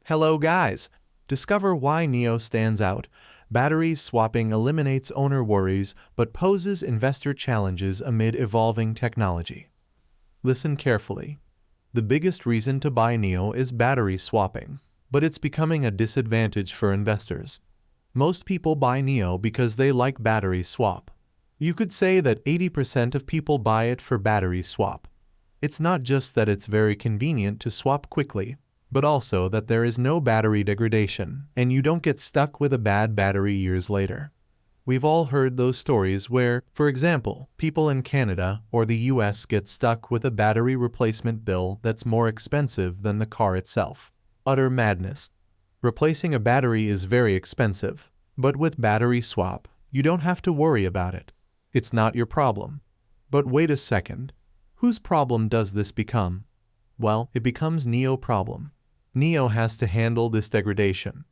Hello guys! Discover why NIO stands out. Battery swapping eliminates owner worries but poses investor challenges amid evolving technology. Listen carefully. The biggest reason to buy NIO is battery swapping, but it's becoming a disadvantage for investors. Most people buy NIO because they like battery swap. You could say that 80% of people buy it for battery swap. It's not just that it's very convenient to swap quickly, but also that there is no battery degradation, and you don't get stuck with a bad battery years later. We've all heard those stories where, for example, people in Canada or the US get stuck with a battery replacement bill that's more expensive than the car itself. Utter madness. Replacing a battery is very expensive, but with battery swap, you don't have to worry about it. It's not your problem. But wait a second. Whose problem does this become? Well, it becomes NIO problem. NIO has to handle this degradation.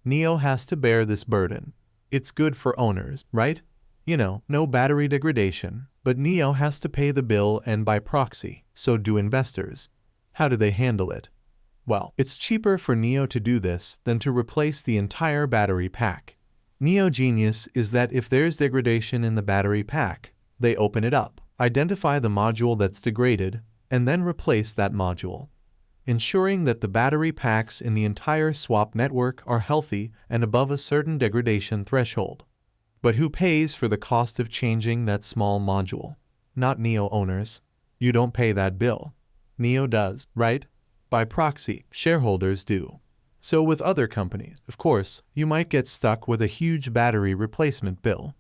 NIO has to bear this burden. It's good for owners, right? No battery degradation, but NIO has to pay the bill and by proxy, so do investors. How do they handle it? Well, it's cheaper for NIO to do this than to replace the entire battery pack. NIO genius is that if there's degradation in the battery pack, they open it up, identify the module that's degraded, and then replace that module, ensuring that the battery packs in the entire swap network are healthy and above a certain degradation threshold. But who pays for the cost of changing that small module? Not NIO owners. You don't pay that bill. NIO does, right? By proxy, shareholders do. So with other companies, of course, you might get stuck with a huge battery replacement bill.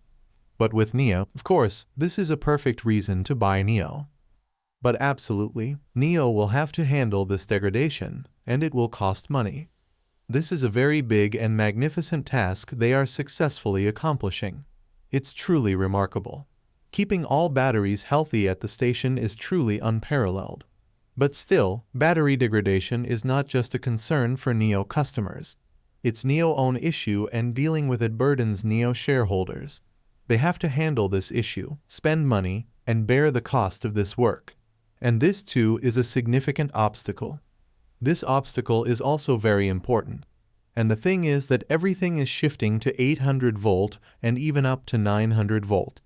But with NIO, of course, this is a perfect reason to buy NIO. But absolutely, NIO will have to handle this degradation, and it will cost money. This is a very big and magnificent task they are successfully accomplishing. It's truly remarkable. Keeping all batteries healthy at the station is truly unparalleled. But still, battery degradation is not just a concern for NIO customers. It's NIO's own issue, and dealing with it burdens NIO shareholders. They have to handle this issue, spend money, and bear the cost of this work. And this too is a significant obstacle. This obstacle is also very important. And the thing is that everything is shifting to 800 volt and even up to 900 volt.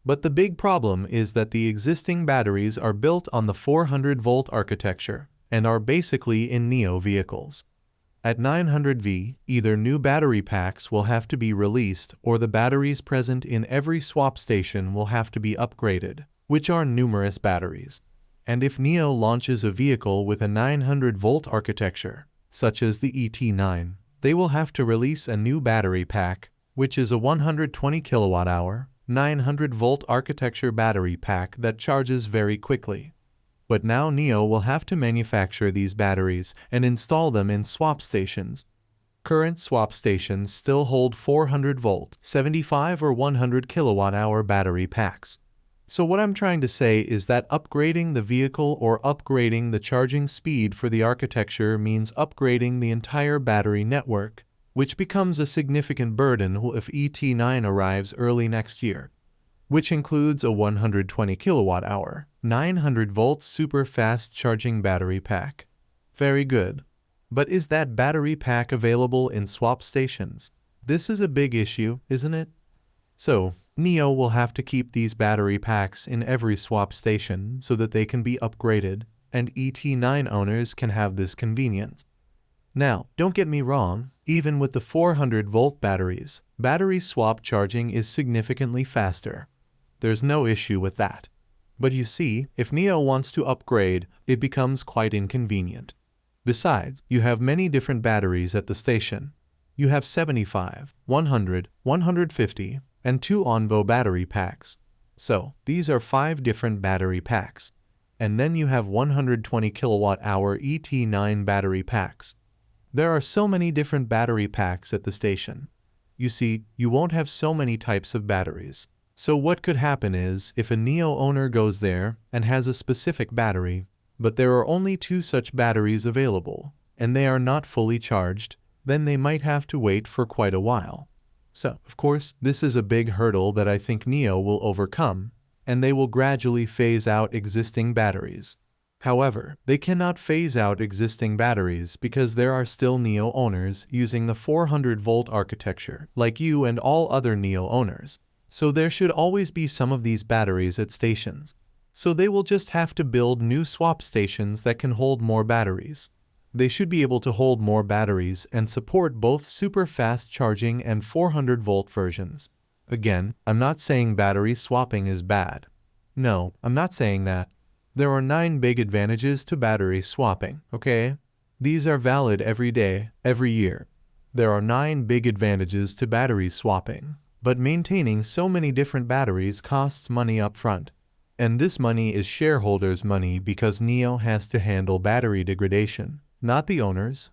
But the big problem is that the existing batteries are built on the 400 volt architecture and are basically in NIO vehicles. At 900 V, either new battery packs will have to be released or the batteries present in every swap station will have to be upgraded, which are numerous batteries. And if NIO launches a vehicle with a 900 volt architecture, such as the ET9, they will have to release a new battery pack, which is a 120 kWh, 900 volt architecture battery pack that charges very quickly. But now NIO will have to manufacture these batteries and install them in swap stations. Current swap stations still hold 400 volt, 75 or 100 kWh battery packs. So what I'm trying to say is that upgrading the vehicle or upgrading the charging speed for the architecture means upgrading the entire battery network, which becomes a significant burden if ET9 arrives early next year, which includes a 120 kWh, 900 volt super fast charging battery pack. Very good. But is that battery pack available in swap stations? This is a big issue, isn't it? So, NIO will have to keep these battery packs in every swap station so that they can be upgraded, and ET9 owners can have this convenience. Now, don't get me wrong, even with the 400 volt batteries, battery swap charging is significantly faster. There's no issue with that. But you see, if NIO wants to upgrade, it becomes quite inconvenient. Besides, you have many different batteries at the station. You have 75, 100, 150, and 2 ONVO battery packs. So, these are 5 different battery packs. And then you have 120 kWh ET9 battery packs. There are so many different battery packs at the station. You see, you won't have so many types of batteries. So what could happen is, if a NIO owner goes there and has a specific battery, but there are only 2 such batteries available, and they are not fully charged, then they might have to wait for quite a while. So, of course, this is a big hurdle that I think NIO will overcome, and they will gradually phase out existing batteries. However, they cannot phase out existing batteries because there are still NIO owners using the 400-volt architecture, like you and all other NIO owners. So there should always be some of these batteries at stations. So they will just have to build new swap stations that can hold more batteries. They should be able to hold more batteries and support both super fast charging and 400-volt versions. Again, I'm not saying battery swapping is bad. No, I'm not saying that. There are 9 big advantages to battery swapping, okay? These are valid every day, every year. There are 9 big advantages to battery swapping, but maintaining so many different batteries costs money up front. And this money is shareholders' money because NIO has to handle battery degradation, not the owners.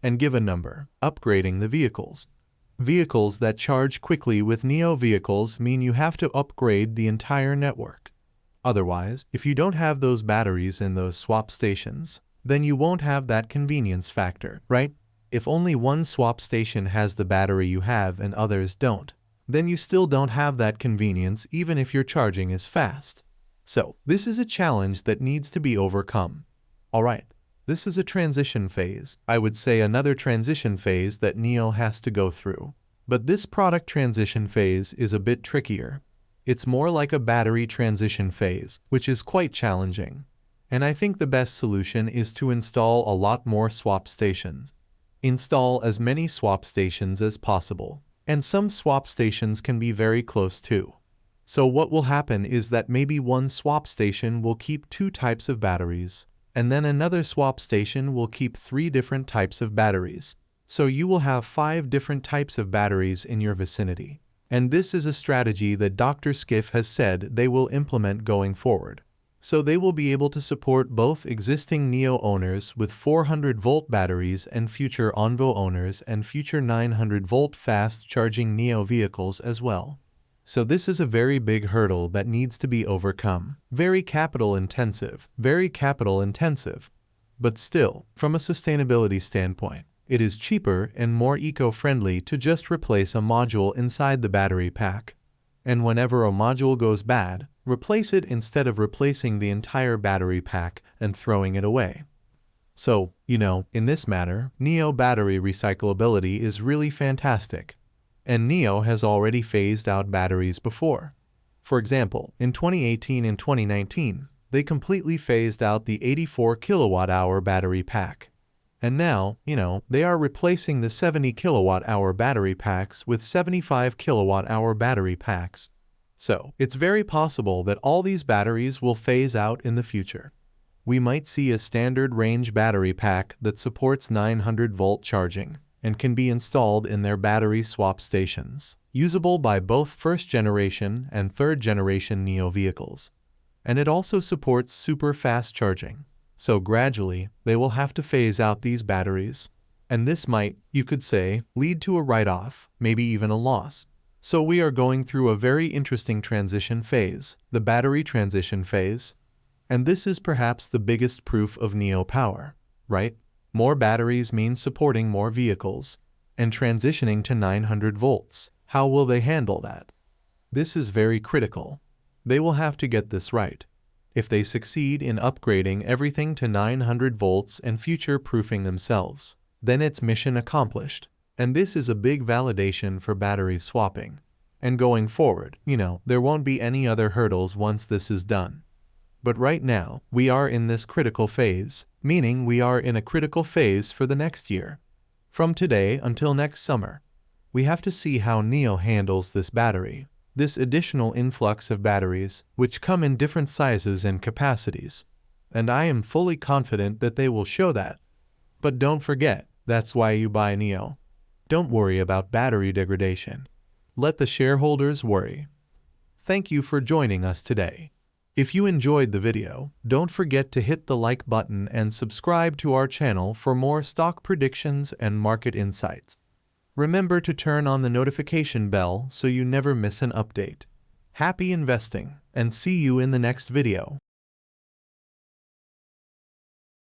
And give a number, upgrading the vehicles. Vehicles that charge quickly with NIO vehicles mean you have to upgrade the entire network. Otherwise, if you don't have those batteries in those swap stations, then you won't have that convenience factor, right? If only one swap station has the battery you have and others don't, then you still don't have that convenience even if your charging is fast. So, this is a challenge that needs to be overcome. Alright, this is a transition phase. I would say another transition phase that NIO has to go through. But this product transition phase is a bit trickier. It's more like a battery transition phase, which is quite challenging. And I think the best solution is to install a lot more swap stations. Install as many swap stations as possible. And some swap stations can be very close too. So what will happen is that maybe one swap station will keep 2 types of batteries, and then another swap station will keep 3 different types of batteries. So you will have 5 different types of batteries in your vicinity. And this is a strategy that Dr. Skiff has said they will implement going forward. So they will be able to support both existing NIO owners with 400-volt batteries and future ONVO owners and future 900-volt fast-charging NIO vehicles as well. So this is a very big hurdle that needs to be overcome. Very capital intensive. But still, from a sustainability standpoint, it is cheaper and more eco-friendly to just replace a module inside the battery pack. And whenever a module goes bad, replace it instead of replacing the entire battery pack and throwing it away. So, in this matter, NIO battery recyclability is really fantastic. And NIO has already phased out batteries before. For example, in 2018 and 2019, they completely phased out the 84 kilowatt-hour battery pack. And now, they are replacing the 70 kilowatt-hour battery packs with 75 kilowatt-hour battery packs. So, it's very possible that all these batteries will phase out in the future. We might see a standard range battery pack that supports 900-volt charging and can be installed in their battery swap stations, usable by both first-generation and third-generation NIO vehicles. And it also supports super fast charging. So gradually, they will have to phase out these batteries. And this might, you could say, lead to a write-off, maybe even a loss. So we are going through a very interesting transition phase, the battery transition phase. And this is perhaps the biggest proof of NIO power, right? More batteries means supporting more vehicles. And transitioning to 900 volts. How will they handle that? This is very critical. They will have to get this right. If they succeed in upgrading everything to 900 volts and future-proofing themselves, then it's mission accomplished. And this is a big validation for battery swapping. And going forward, there won't be any other hurdles once this is done. But right now, we are in this critical phase, meaning we are in a critical phase for the next year. From today until next summer, we have to see how NIO handles this battery. This additional influx of batteries, which come in different sizes and capacities. And I am fully confident that they will show that. But don't forget, that's why you buy NIO. Don't worry about battery degradation. Let the shareholders worry. Thank you for joining us today. If you enjoyed the video, don't forget to hit the like button and subscribe to our channel for more stock predictions and market insights. Remember to turn on the notification bell so you never miss an update. Happy investing, and see you in the next video.